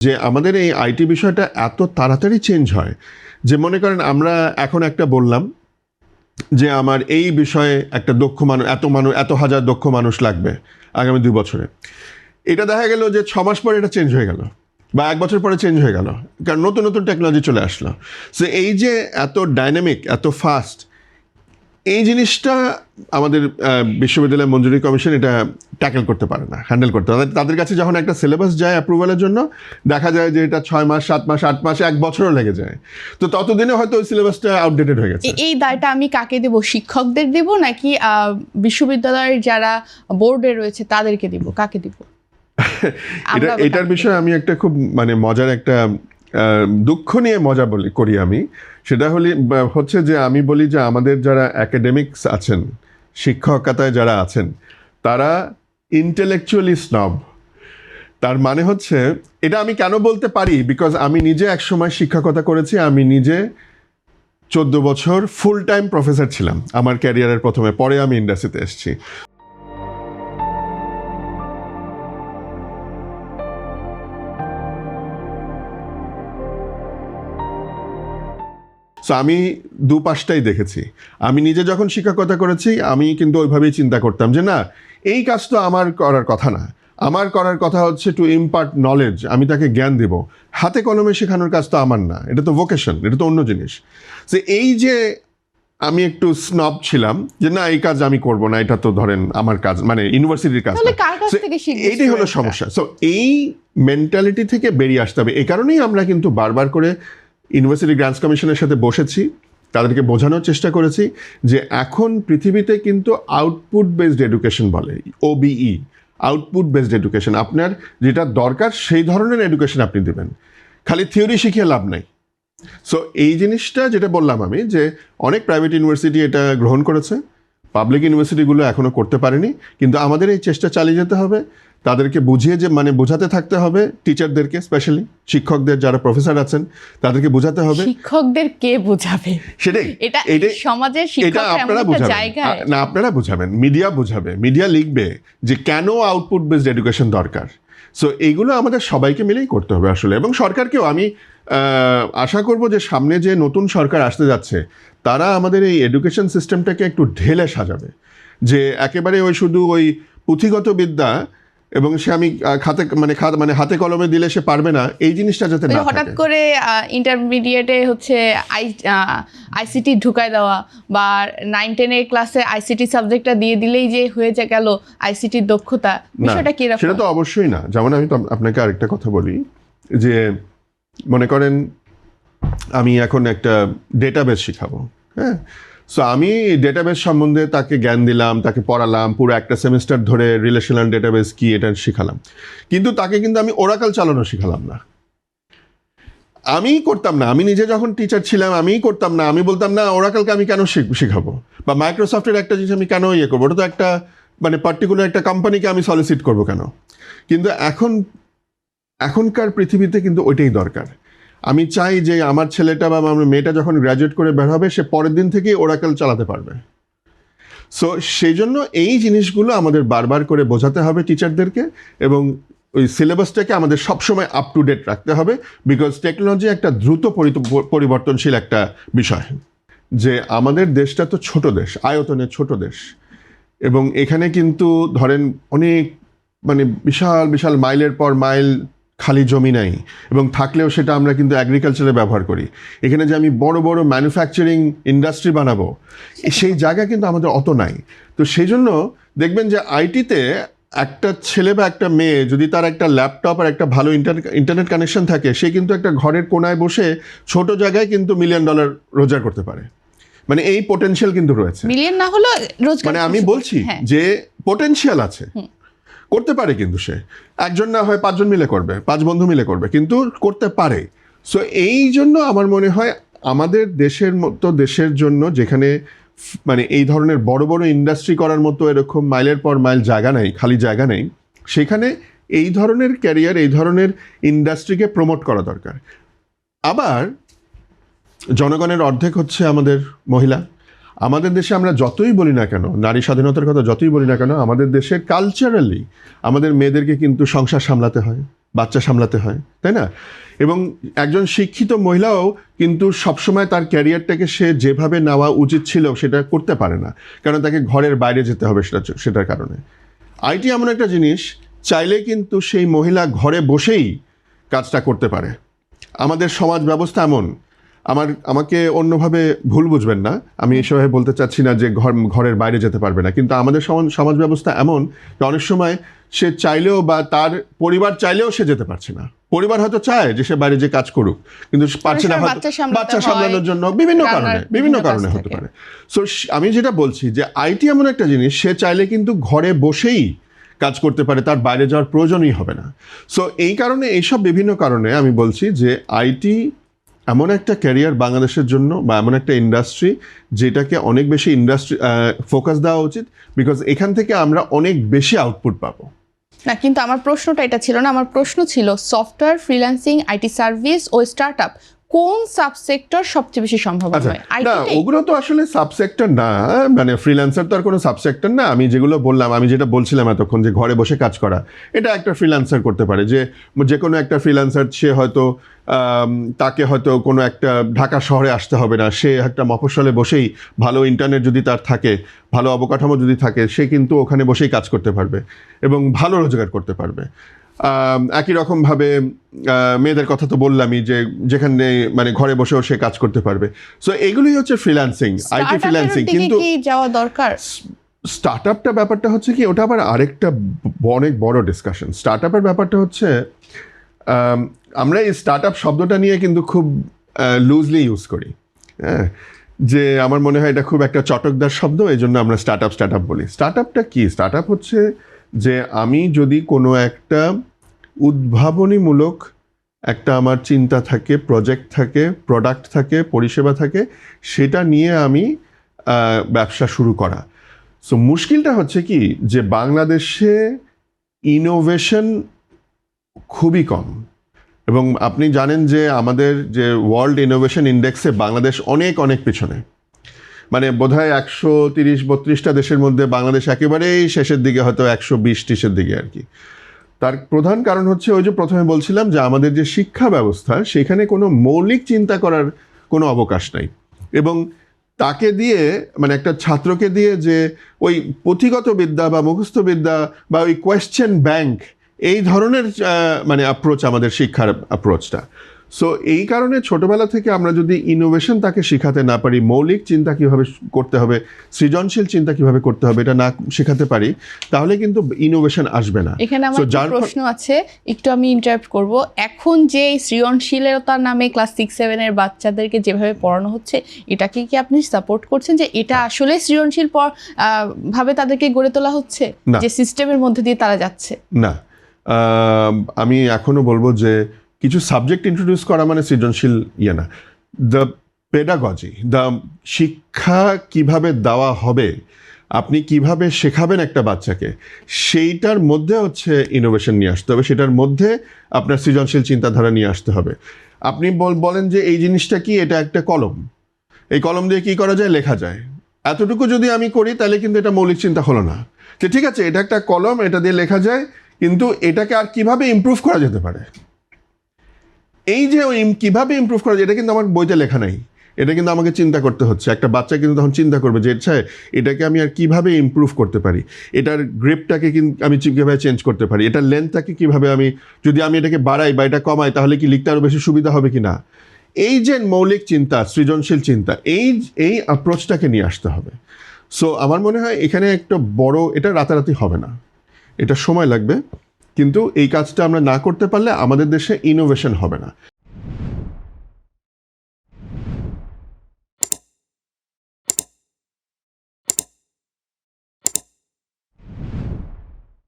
যে আমাদের এই আইটি বিষয়টা এত তাড়াতাড়ি চেঞ্জ হয় যে মনে করেন আমরা এখন একটা বললাম যে আমার এই বিষয়ে একটা দক্ষ মানুষ এত হাজার দক্ষ মানুষ লাগবে আগামী 2 বছরে। এটা দেখা গেল যে 6 মাস পরে এটা চেঞ্জ হয়ে গেল বা 1 বছর পরে চেঞ্জ হয়ে গেল, কারণ নতুন নতুন টেকনোলজি চলে আসলো। সো এই যে এত ডাইনামিক, এত ফাস্ট, এই জিনিসটা আমাদের বিশ্ববিদ্যালয় মঞ্জুরি কমিশন এটা ট্যাকেল করতে পারে না, হ্যান্ডেল করতে পারে। তাদের কাছে যখন একটা সিলেবাস যায় অ্যাপ্রুভালের জন্য, দেখা যায় যে এটা 6 মাস, 7 মাস, 8 মাস, 1 বছরও লেগে যায়। তো ততদিনে হয়তো ওই সিলেবাসটা আউটডেটেড হয়ে গেছে। এই দায়টা আমি কাকে দেব? শিক্ষকদের দেব নাকি বিশ্ববিদ্যালয়ের যারা বোর্ডে রয়েছে তাদেরকে দিব? কাকে দিব? এটার বিষয়ে আমি একটা খুব মজার একটা দুঃখ নিয়ে মজা করি আমি। সেটা হচ্ছে যে আমি বলি যে আমাদের যারা একাডেমিক্স আছেন, শিক্ষকতায় যারা আছেন, তারা ইন্টেলেকচুয়ালি স্নব। তার মানে হচ্ছে, এটা আমি কেন বলতে পারি, বিকজ আমি নিজে একসময় শিক্ষকতা করেছি। আমি নিজে 14 বছর ফুল টাইম প্রফেসর ছিলাম আমার ক্যারিয়ারের প্রথমে, পরে আমি ইন্ডাস্ট্রিতে এসেছি। সো আমি দুপাশটাই দেখেছি। আমি নিজে যখন শিক্ষকতা করেছি, আমি কিন্তু ওইভাবেই চিন্তা করতাম যে না, এই কাজ তো আমার করার কথা না। আমার করার কথা হচ্ছে টু ইম্পার্ট নলেজ, আমি তাকে জ্ঞান দেব। হাতে কলমে শেখানোর কাজ তো আমার না, এটা তো ভোকেশন, এটা তো অন্য জিনিস। সে এই যে আমি একটু স্নব ছিলাম যে না, এই কাজ আমি করব না, এটা তো ধরেন আমার কাজ, ইউনিভার্সিটির কাজ। এইটাই হলো সমস্যা। সো এই মেন্টালিটি থেকে বেরিয়ে আসতে হবে। এই কারণেই আমরা কিন্তু বারবার করে ইউনিভার্সিটি গ্রান্টস কমিশনের সাথে বসেছি, তাদেরকে বোঝানোর চেষ্টা করেছি যে এখন পৃথিবীতে কিন্তু আউটপুট বেসড এডুকেশন বলে, OBE, আউটপুট বেসড এডুকেশন। আপনার যেটা দরকার সেই ধরনের এডুকেশন আপনি দেবেন, খালি থিওরি শিখিয়ে লাভ নাই। সো এই জিনিসটা যেটা বললাম আমি, যে অনেক প্রাইভেট ইউনিভার্সিটি এটা গ্রহণ করেছে, পাবলিক ইউনিভার্সিটিগুলো এখনও করতে পারেনি। কিন্তু আমাদের এই চেষ্টা চালিয়ে যেতে হবে, তাদেরকে বুঝিয়ে যে বোঝাতে থাকতে হবে, টিচারদেরকে, স্পেশালি শিক্ষকদের যারা প্রফেসর আছেন তাদেরকে বোঝাতে হবে। শিক্ষকদের কে বোঝাবে? সেটাই, এটা সমাজের শিক্ষক আপনারা বুঝাবেন না, আপনারা বুঝাবেন, মিডিয়া বুঝাবে, মিডিয়া লিখবে যে কেন আউটপুট বেসড এডুকেশন দরকার। সো এইগুলো আমাদের সবাইকে মিলেই করতে হবে আসলে। এবং সরকারকেও আমি আশা করব যে সামনে যে নতুন সরকার আসতে যাচ্ছে, তারা আমাদের এই এডুকেশন সিস্টেমটাকে একটু ঢেলে সাজাবে, যে একেবারে শুধু ওই পুঁথিগত বিদ্যা এবং সে আমি হাতে কলমে দিলে সে পারবে না, এই জিনিসটা যাতে না থাকে। হঠাৎ করে ইন্টারমিডিয়েটে হচ্ছে আইসিটি ঢুকায় দেওয়া, বা 9-10 ক্লাসে আইসিটি সাবজেক্টটা দিয়ে দিলেই যে হয়ে গেল আইসিটির দক্ষতা, বিষয়টা কি রকম? সেটা তো অবশ্যই না। যেমন আমি তো আপনাকে আরেকটা কথা বলি, যে মনে করেন আমি এখন একটা ডেটাবেস শিখাবো, হ্যাঁ। সো আমি ডেটাবেস সম্বন্ধে তাকে জ্ঞান দিলাম, তাকে পড়ালাম, পুরো একটা সেমিস্টার ধরে রিলেশনাল ডেটাবেস কি এটা শিখালাম, কিন্তু তাকে কিন্তু আমি ওরাকল চালানো শিখালাম না। আমি করতাম না, আমি নিজে যখন টিচার ছিলাম আমিই করতাম না। আমি বলতাম না, ওরাকলকে আমি কেন শিখাবো, বা মাইক্রোসফটের একটা জিনিস আমি কেন করবো, ওটা তো একটা পার্টিকুলার একটা কোম্পানিকে আমি সলিসিট করবো কেন। কিন্তু এখনকার পৃথিবীতে কিন্তু ওইটাই দরকার। আমি চাই যে আমার ছেলেটা বা আমার মেয়েটা যখন গ্র্যাজুয়েট করে বের হবে, সে পরের দিন থেকেই ওরাকল চালাতে পারবে। সো সেই জন্য এই জিনিসগুলো আমাদের বারবার করে বোঝাতে হবে টিচারদেরকে, এবং ওই সিলেবাসটাকে আমাদের সবসময় আপ টু ডেট রাখতে হবে। বিকজ টেকনোলজি একটা দ্রুত পরিবর্তনশীল একটা বিষয়। যে আমাদের দেশটা তো ছোট দেশ, আয়তনে ছোট দেশ, এবং এখানে কিন্তু ধরেন অনেক বিশাল বিশাল মাইলের পর মাইল খালি জমি নাই, এবং থাকলেও সেটা আমরা কিন্তু অ্যাগ্রিকালচারে ব্যবহার করি। এখানে যে আমি বড় বড় ম্যানুফ্যাকচারিং ইন্ডাস্ট্রি বানাবো, সেই জায়গা কিন্তু আমাদের অত নাই। তো সেই জন্য দেখবেন যে আইটিতে একটা ছেলে বা একটা মেয়ে যদি তার একটা ল্যাপটপ আর একটা ভালো ইন্টারনেট কানেকশন থাকে, সে কিন্তু একটা ঘরের কোনায় বসে ছোট জায়গায় কিন্তু $1 মিলিয়ন রোজগার করতে পারে। এই পোটেনশিয়াল কিন্তু রয়েছে। মিলিয়ন না হলো রোজগার, আমি বলছি যে পোটেনশিয়াল আছে, করতে পারে। কিন্তু সে একজন না হয় 5 জন মিলে করবে, 5 বন্ধু মিলে করবে, কিন্তু করতে পারে। সো এই জন্য আমার মনে হয় আমাদের দেশের মতো দেশের জন্য, যেখানে এই ধরনের বড় বড় ইন্ডাস্ট্রি করার মতো এরকম মাইলের পর মাইল জায়গা নেই, খালি জায়গা নেই, সেখানে এই ধরনের ক্যারিয়ার, এই ধরনের ইন্ডাস্ট্রিকে প্রমোট করা দরকার। আবার জনগণের অর্ধেক হচ্ছে আমাদের মহিলা, আমাদের দেশে আমরা যতই বলি না কেন, নারী স্বাধীনতার কথা যতই বলি না কেন, আমাদের দেশে কালচারালি আমাদের মেয়েদেরকে কিন্তু সংসার সামলাতে হয়, বাচ্চা সামলাতে হয়, তাই না? এবং একজন শিক্ষিত মহিলাও কিন্তু সবসময় তার ক্যারিয়ারটাকে সে যেভাবে নেওয়া উচিত ছিল সেটা করতে পারে না, কারণ তাকে ঘরের বাইরে যেতে হবে সেটার কারণে। আইটি এমন একটা জিনিস, চাইলে কিন্তু সেই মহিলা ঘরে বসেই কাজটা করতে পারে। আমাদের সমাজ ব্যবস্থা এমন, আমাকে অন্যভাবে ভুল বুঝবেন না, আমি এসবে বলতে চাচ্ছি না যে ঘরের বাইরে যেতে পারবে না, কিন্তু আমাদের সমাজ ব্যবস্থা এমন যে অনেক সময় সে চাইলেও বা তার পরিবার চাইলেও সে যেতে পারছে না। পরিবার হয়তো চায় যে সে বাইরে যে কাজ করুক, কিন্তু পারছে না, বাচ্চা সামলানোর জন্য বিভিন্ন কারণে হতে পারে। সো আমি যেটা বলছি যে আইটি এমন একটা জিনিস, সে চাইলে কিন্তু ঘরে বসেই কাজ করতে পারে, তার বাইরে যাওয়ার প্রয়োজনই হবে না। সো এই কারণে, এইসব বিভিন্ন কারণে আমি বলছি যে আইটি এমন একটা ক্যারিয়ার বাংলাদেশের জন্য, বা এমন একটা ইন্ডাস্ট্রি যেটাকে অনেক বেশি ফোকাস দেওয়া উচিত, বিকজ এখান থেকে আমরা অনেক বেশি আউটপুট পাবো। না, কিন্তু আমার প্রশ্নটা এটা ছিল না, আমার প্রশ্ন ছিল সফটওয়্যার, ফ্রিল্যান্সিং, আইটি সার্ভিস ও স্টার্টআপ কোন সাবসেক্টর সবচেয়ে বেশি সম্ভাবনা হয়? না, ওগুলো তো আসলে সাবসেক্টর না, মানে ফ্রিল্যান্সার তো আর কোনো সাবসেক্টর না। আমি যেগুলো বললাম, আমি যেটা বলছিলাম এতক্ষণ যে ঘরে বসে কাজ করা, এটা একটা ফ্রিল্যান্সার করতে পারে। যে কোনো একটা ফ্রিল্যান্সার, সে হয়তো তাকে হয়তো কোনো একটা ঢাকা শহরে আসতে হবে না, সে একটা মফস্বলে বসেই, ভালো ইন্টারনেট যদি তার থাকে, ভালো অবকাঠামো যদি থাকে, সে কিন্তু ওখানে বসেই কাজ করতে পারবে এবং ভালো রোজগার করতে পারবে। একই রকমভাবে মেয়েদের কথা তো বললামই, যে যেখানে মানে ঘরে বসেও সে কাজ করতে পারবে। সো এগুলোই হচ্ছে ফ্রিল্যান্সিং, আইটি ফ্রিল্যান্সিং। কিন্তু যাওয়া দরকার স্টার্টআপটা ব্যাপারটা হচ্ছে কি, ওটা আবার আরেকটা অনেক বড় ডিসকাশন। স্টার্টআপের ব্যাপারটা হচ্ছে, আমরা এই স্টার্টআপ শব্দটা নিয়ে কিন্তু খুব লুজলি ইউজ করি, হ্যাঁ, যে আমার মনে হয় এটা খুব একটা চটকদার শব্দ, এই জন্য আমরা স্টার্টআপ বলি। স্টার্টআপটা কি? স্টার্টআপ হচ্ছে যে আমি যদি কোনো একটা উদ্ভাবনীমূলক একটা আমার চিন্তা থাকে, প্রজেক্ট থাকে, প্রোডাক্ট থাকে, পরিষেবা থাকে, সেটা নিয়ে আমি ব্যবসা শুরু করা। সো মুশকিলটা হচ্ছে কি, যে বাংলাদেশে ইনোভেশন খুবই কম, এবং আপনি জানেন যে আমাদের যে ওয়ার্ল্ড ইনোভেশন ইন্ডেক্সে বাংলাদেশ অনেক পিছনে, মানে বোধহয় 130-32টা দেশের মধ্যে বাংলাদেশ একেবারেই শেষের দিকে, হয়তো 120-30-এর দিকে আর কি। তার প্রধান কারণ হচ্ছে, ওই যে প্রথমে বলছিলাম যে আমাদের যে শিক্ষা ব্যবস্থা, সেখানে কোনো মৌলিক চিন্তা করার কোনো অবকাশ নাই। এবং তাকে দিয়ে, মানে একটা ছাত্রকে দিয়ে যে ওই পুঁথিগত বিদ্যা বা মুখস্থ বিদ্যা বা ওই কোয়েশ্চেন ব্যাংক, এই ধরনের মানে অ্যাপ্রোচ আমাদের শিক্ষার অ্যাপ্রোচটা। সো এই কারণে ছোটবেলা থেকে আমরা যদি ইনোভেশন তাকে শেখাতে না পারি, মৌলিক চিন্তা কিভাবে করতে হবে, সৃজনশীল চিন্তা কিভাবে করতে হবে, এটা না শেখাতে পারি, তাহলে কিন্তু ইনোভেশন আসবে না। এখানে আমার প্রশ্ন আছে, একটু আমি ইন্টারাপ্ট করব। এখন যে সৃজনশীলতার নামে ক্লাস 6-7 এর বাচ্চাদেরকে যেভাবে পড়ানো হচ্ছে, এটাকে কি আপনি সাপোর্ট করছেন যে এটা আসলে সৃজনশীল ভাবে তাদেরকে গড়ে তোলা হচ্ছে, যে সিস্টেমের মধ্যে দিয়ে তারা যাচ্ছে? না, আমি এখনো বলবো যে কিছু সাবজেক্ট ইন্ট্রোডিউস করা মানে সৃজনশীল ইয়ে না। দ্য পেডাগজি, দ্য শিক্ষা কিভাবে দেওয়া হবে, আপনি কিভাবে শেখাবেন একটা বাচ্চাকে, সেইটার মধ্যে হচ্ছে ইনোভেশন নিয়ে আসতে হবে, সেটার মধ্যে আপনার সৃজনশীল চিন্তাধারা নিয়ে আসতে হবে। আপনি বলেন যে এই জিনিসটা কি, এটা একটা কলম, এই কলম দিয়ে কি করা যায়, লেখা যায়, এতটুকু যদি আমি করি তাহলে কিন্তু এটা মৌলিক চিন্তা হলো না। যে ঠিক আছে, এটা একটা কলম, এটা দিয়ে লেখা যায়, কিন্তু এটাকে আর কিভাবে ইমপ্রুভ করা যেতে পারে, এই যে কিভাবে ইমপ্রুভ করা যায়, এটা কিন্তু আমার বইতে লেখা নাই, এটা কিন্তু আমাকে চিন্তা করতে হচ্ছে। একটা বাচ্চা কিন্তু তখন চিন্তা করবে যে আচ্ছা, এটাকে আমি আর কিভাবে ইমপ্রুভ করতে পারি, এটার গ্রিপটাকে আমি কীভাবে চেঞ্জ করতে পারি, এটার লেন্থটাকে কীভাবে যদি আমি এটাকে বাড়াই বা এটা কমাই, তাহলে কি লিখতে আরও বেশি সুবিধা হবে কি না। এই যে মৌলিক চিন্তা, সৃজনশীল চিন্তা, এই অ্যাপ্রোচটাকে নিয়ে আসতে হবে। সো আমার মনে হয় এখানে একটা বড়, এটা রাতারাতি হবে না, এটা সময় লাগবে, কিন্তু এই কাজটা আমরা না করতে পারলে আমাদের দেশে ইনোভেশন হবে না।